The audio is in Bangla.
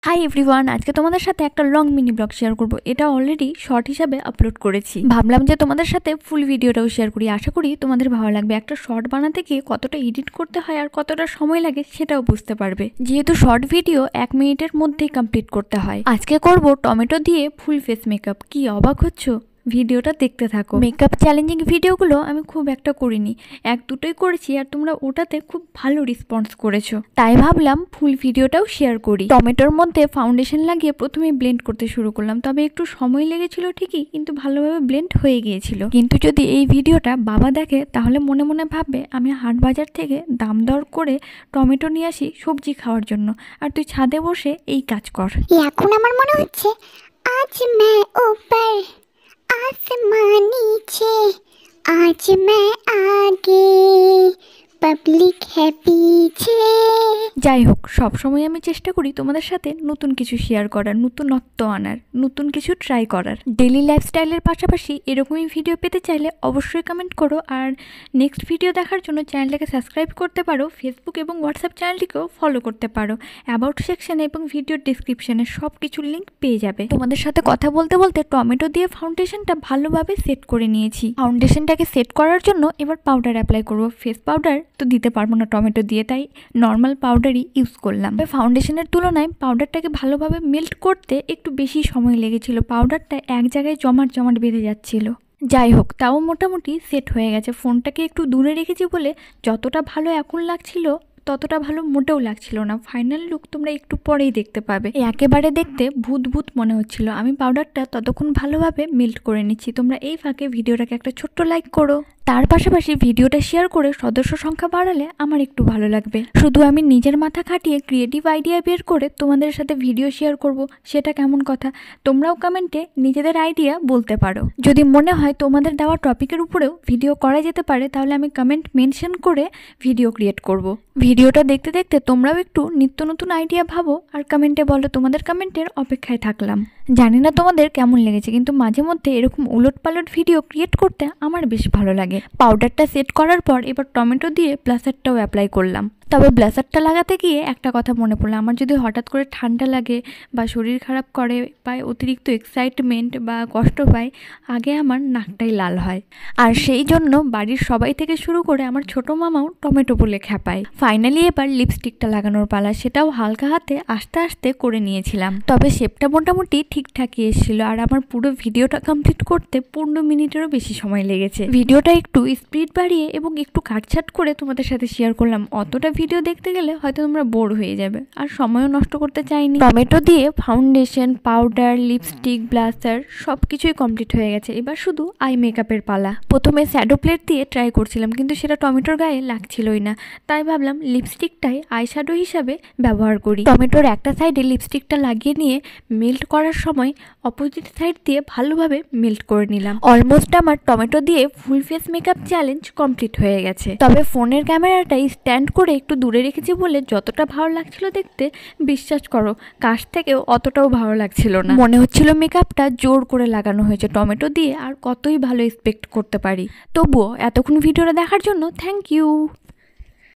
হাই এভরিওয়ান, আজকে তোমাদের সাথে একটা লং মিনি ব্লগ শেয়ার করব। এটা অলরেডি শর্ট হিসাবে আপলোড করেছি, ভাবলাম যে তোমাদের সাথে ফুল ভিডিওটাও শেয়ার করি। আশা করি তোমাদের ভালো লাগবে। একটা শর্ট বানাতে গিয়ে কতটা এডিট করতে হয় আর কতটা সময় লাগে সেটাও বুঝতে পারবে, যেহেতু শর্ট ভিডিও 1 মিনিটের মধ্যেই কমপ্লিট করতে হয়। আজকে করব টমেটো দিয়ে ফুল ফেস মেকআপ। কি অবাক হচ্ছ? ভিডিওটা দেখতে থাকো। মেকআপ চ্যালেঞ্জিং ভিডিওগুলো আমি খুব একটা করিনি, 1-2টোই করেছি, আর তোমরা ওটাতে খুব ভালো রেসপন্স করেছো, তাই ভাবলাম ফুল ভিডিওটাও শেয়ার করি। টমেটোর মধ্যে ফাউন্ডেশন লাগিয়ে প্রথমে ব্লেন্ড করতে শুরু করলাম, তবে একটু সময় লেগেছিল ঠিকই, কিন্তু ভালোভাবে ব্লেন্ড হয়ে গিয়েছিল। কিন্তু যদি এই ভিডিওটা বাবা দেখে তাহলে মনে মনে ভাববে আমি হাট বাজার থেকে দাম দর করে টমেটো নিয়ে আসি সবজি খাওয়ার জন্য, আর তুই ছাদে বসে এই কাজ কর। এখন আমার মনে হচ্ছে আজ मैं ऊपर आसमां नीचे आज मैं आगे पब्लिक है पीछे। যাই হোক, সবসময় আমি চেষ্টা করি তোমাদের সাথে নতুন কিছু শেয়ার করার, নতুনত্ব আনার, নতুন কিছু ট্রাই করার। ডেইলি লাইফস্টাইলের পাশাপাশি এরকমই ভিডিও পেতে চাইলে অবশ্যই কমেন্ট করো, আর নেক্সট ভিডিও দেখার জন্য চ্যানেলটাকে সাবস্ক্রাইব করতে পারো। ফেসবুক এবং হোয়াটসঅ্যাপ চ্যানেলটিকেও ফলো করতে পারো। অ্যাবাউট সেকশনে এবং ভিডিওর ডিসক্রিপশনে সব কিছুর লিঙ্ক পেয়ে যাবে। তোমাদের সাথে কথা বলতে বলতে টমেটো দিয়ে ফাউন্ডেশনটা ভালোভাবে সেট করে নিয়েছি। ফাউন্ডেশনটাকে সেট করার জন্য এবার পাউডার অ্যাপ্লাই করবো। ফেস পাউডার তো দিতে পারবো না টমেটো দিয়ে, তাই নর্মাল পাউডারই ইউজ করলাম। ফাউন্ডেশনের তুলনায় পাউডারটাকে ভালোভাবে মেল্ট করতে একটু বেশি সময় লেগেছিল। পাউডারটা এক জায়গায় জমাট বেঁধে যাচ্ছিল। যাই হোক, তাও মোটামুটি সেট হয়ে গেছে। ফোনটাকে একটু দূরে রেখেছি বলে যতটা ভালো এখন লাগছিল ততটা ভালো মোটেও লাগছিল না। ফাইনাল লুক তোমরা একটু পরেই দেখতে পাবে। একেবারে দেখতে ভূত ভূত মনে হচ্ছিল। আমি পাউডারটা ততক্ষণ ভালোভাবে মেল্ট করে নিচ্ছি। তোমরা এই ফাঁকে ভিডিওটাকে একটা ছোট্ট লাইক করো। তার পাশাপাশি ভিডিওটা শেয়ার করে সদস্য সংখ্যা বাড়ালে আমার একটু ভালো লাগবে। শুধু আমি নিজের মাথা খাটিয়ে ক্রিয়েটিভ আইডিয়া বের করে তোমাদের সাথে ভিডিও শেয়ার করব, সেটা কেমন কথা? তোমরাও কমেন্টে নিজেদের আইডিয়া বলতে পারো। যদি মনে হয় তোমাদের দেওয়া টপিকের উপরেও ভিডিও করা যেতে পারে, তাহলে আমি কমেন্ট মেনশন করে ভিডিও ক্রিয়েট করব। ভিডিওটা দেখতে দেখতে তোমরাও একটু নিত্য নতুন আইডিয়া ভাবো আর কমেন্টে বলো। তোমাদের কমেন্টের অপেক্ষায় থাকলাম। জানি না তোমাদের কেমন লেগেছে, কিন্তু মাঝে মধ্যে এরকম উলটপালট ভিডিও ক্রিয়েট করতে আমার বেশ ভালো লাগে। পাউডারটা সেট করার পর এবার টমেটো দিয়ে ব্লাশারটাও অ্যাপ্লাই করলাম। তবে ব্লাশারটা লাগাতে গিয়ে একটা কথা মনে পড়লো, আমার যদি হঠাৎ করে ঠান্ডা লাগে বা শরীর খারাপ করে বা অতিরিক্ত এক্সাইটমেন্ট বা কষ্ট পায়, আগে আমার নাকটাই লাল হয়। আর সেই জন্য বাড়ির সবাই থেকে শুরু করে আমার ছোট মামাও টমেটো বলে খেপায়। ফাইনালি এবার লিপস্টিকটা লাগানোর পালা। সেটাও হালকা হাতে আস্তে আস্তে করে নিয়েছিলাম, তবে শেপটা মোটামুটি ঠিকঠাকই এসেছিল। আর আমার পুরো ভিডিওটা কমপ্লিট করতে 15 মিনিটেরও বেশি সময় লেগেছে। ভিডিওটা একটু স্পিড বাড়িয়ে এবং একটু কাটছাট করে তোমাদের সাথে শেয়ার করলাম। অতটা ভিডিও দেখতে গেলে হয়তো তোমরা বোর হয়ে যাবে, আর সময়ও নষ্ট করতে চাইনি। টমেটো দিয়ে ফাউন্ডেশন, পাউডার, লিপস্টিক, ব্লাশার সবকিছুই কমপ্লিট হয়ে গেছে। এবার শুধু আই মেকআপের পালা। প্রথমে শ্যাডো প্লেট দিয়ে ট্রাই করছিলাম, কিন্তু সেটা টমেটোর গায়ে লাগছিলই না, তাই ভাবলাম লিপস্টিকটাই আই শ্যাডো হিসাবে ব্যবহার করি। টমেটোর একটা সাইডে লিপস্টিকটা লাগিয়ে নিয়ে মেল্ট করার সময় অপোজিট সাইড দিয়ে ভালোভাবে মেল্ট করে নিলাম। অলমোস্ট আমার টমেটো দিয়ে full face makeup challenge complete হয়ে গেছে। তবে ফোনের ক্যামেরাটাই স্ট্যান্ড করে একটু দূরে রেখেছি বলে যতটা ভালো লাগছিল দেখতে, বিশ্বাস করো কাছ থেকেও অতটাও ভালো লাগছিল না। মনে হচ্ছিল মেকআপটা জোর করে লাগানো হয়েছে টমেটো দিয়ে, আর কতই ভালো এক্সপেক্ট করতে পারি। তবুও এতক্ষণ ভিডিওটা দেখার জন্য থ্যাংক ইউ।